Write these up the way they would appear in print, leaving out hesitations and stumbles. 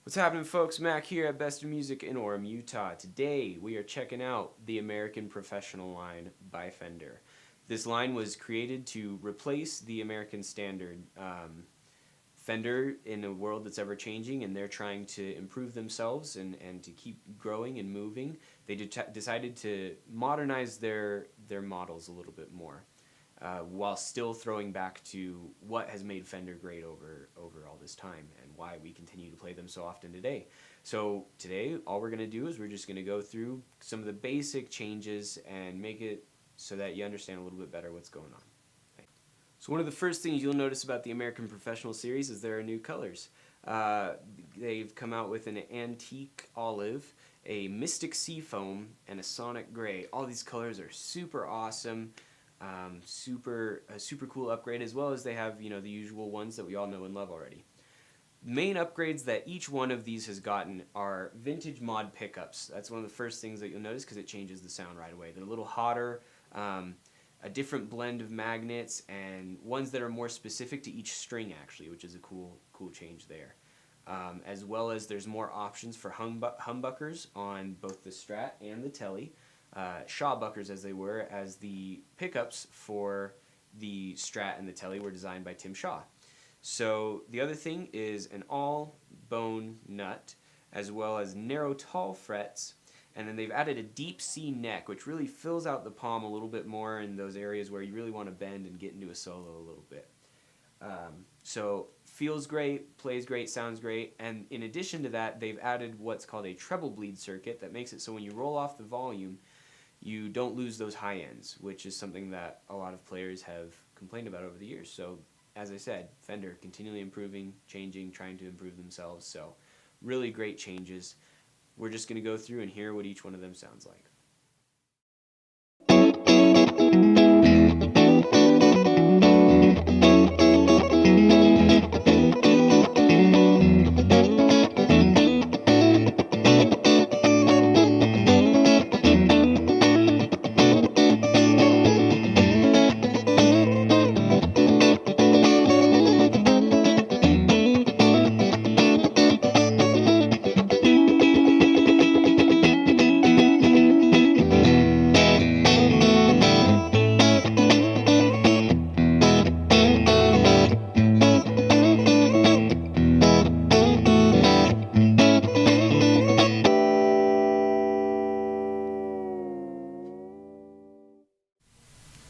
What's happening, folks? Mac here at Best of Music in Orem, Utah. Today we are checking out the American Professional line by Fender. This line was created to replace the American Standard. Fender, in a world that's ever changing and they're trying to improve themselves and to keep growing and moving, they decided to modernize their models a little bit more. While still throwing back to what has made Fender great over all this time and why we continue to play them so often today. So today, all we're going to do is we're just going to go through some of the basic changes and make it so that you understand a little bit better what's going on. So one of the first things you'll notice about the American Professional series is there are new colors. They've come out with an antique olive, a mystic seafoam, and a sonic gray. All these colors are super awesome. A super cool upgrade, as well as they have, the usual ones that we all know and love already. Main upgrades that each one of these has gotten are vintage mod pickups. That's one of the first things that you'll notice because it changes the sound right away. They're a little hotter, a different blend of magnets, and ones that are more specific to each string actually, which is a cool change there. As well as there's more options for humbuckers on both the Strat and the Telly. Shawbuckers as they were, as the pickups for the Strat and the Telly were designed by Tim Shaw. So the other thing is an all-bone nut, as well as narrow tall frets, and then they've added a deep C neck, which really fills out the palm a little bit more in those areas where you really want to bend and get into a solo a little bit. So feels great, plays great, sounds great, and in addition to that, they've added what's called a treble bleed circuit that makes it so when you roll off the volume, you don't lose those high ends, which is something that a lot of players have complained about over the years. So, as I said, Fender continually improving, changing, trying to improve themselves. So, really great changes. We're just going to go through and hear what each one of them sounds like.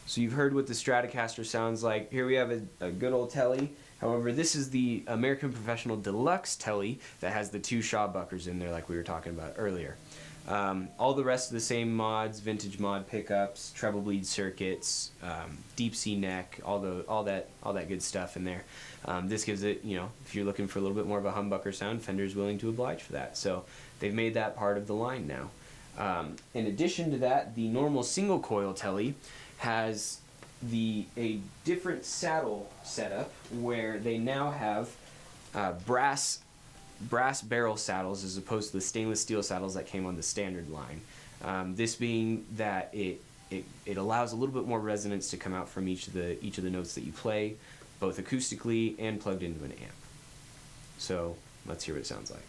So you've heard what the Stratocaster sounds like. Here we have a good old Telly. However, this is the American Professional Deluxe Telly that has the two Shawbuckers in there like we were talking about earlier. All the rest of the same mods, vintage mod pickups, treble bleed circuits, deep C neck, all that good stuff in there. This gives it, if you're looking for a little bit more of a humbucker sound, Fender's willing to oblige for that. So they've made that part of the line now. In addition to that, the normal single coil Telly has a different saddle setup where they now have brass barrel saddles as opposed to the stainless steel saddles that came on the standard line. This being that it allows a little bit more resonance to come out from each of the notes that you play, both acoustically and plugged into an amp. So let's hear what it sounds like.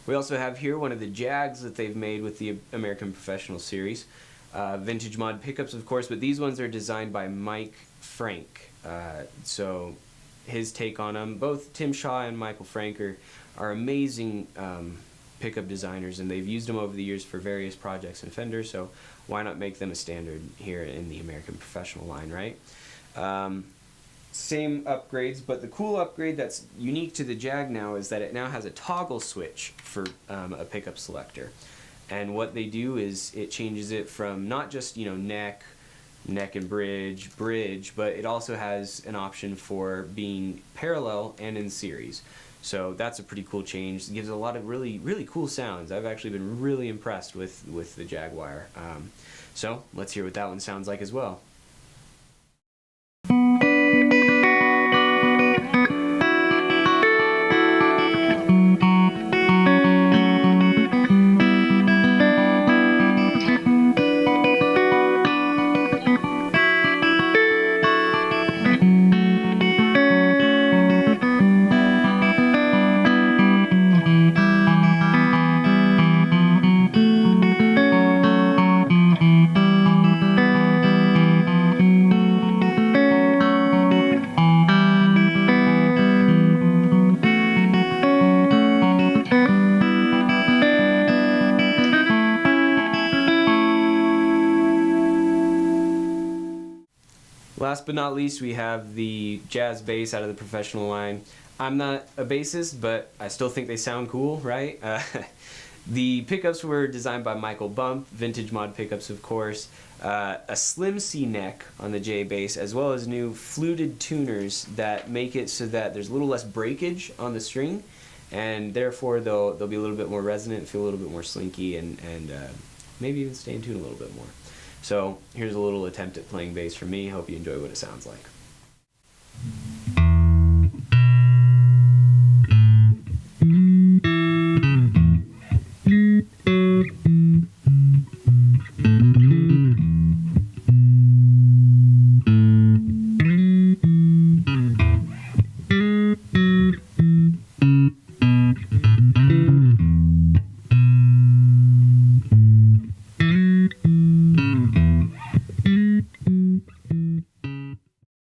We also have here one of the Jags that they've made with the American Professional series. Vintage mod pickups, of course, but these ones are designed by Mike Frank. So his take on them, both Tim Shaw and Michael Frank are amazing pickup designers, and they've used them over the years for various projects in Fender, so why not make them a standard here in the American Professional line, right? Same upgrades, but the cool upgrade that's unique to the Jag now is that it now has a toggle switch for a pickup selector. And what they do is it changes it from not just neck, neck and bridge, but it also has an option for being parallel and in series. So that's a pretty cool change. It gives a lot of really cool sounds. I've actually been really impressed with the Jaguar. So let's hear what that one sounds like as well. Last but not least, we have the jazz bass out of the professional line. I'm not a bassist, but I still think they sound cool, right? The pickups were designed by Michael Bump, vintage mod pickups, of course. A slim C neck on the J bass, as well as new fluted tuners that make it so that there's a little less breakage on the string, and therefore they'll be a little bit more resonant, feel a little bit more slinky, and maybe even stay in tune a little bit more. So here's a little attempt at playing bass from me. Hope you enjoy what it sounds like.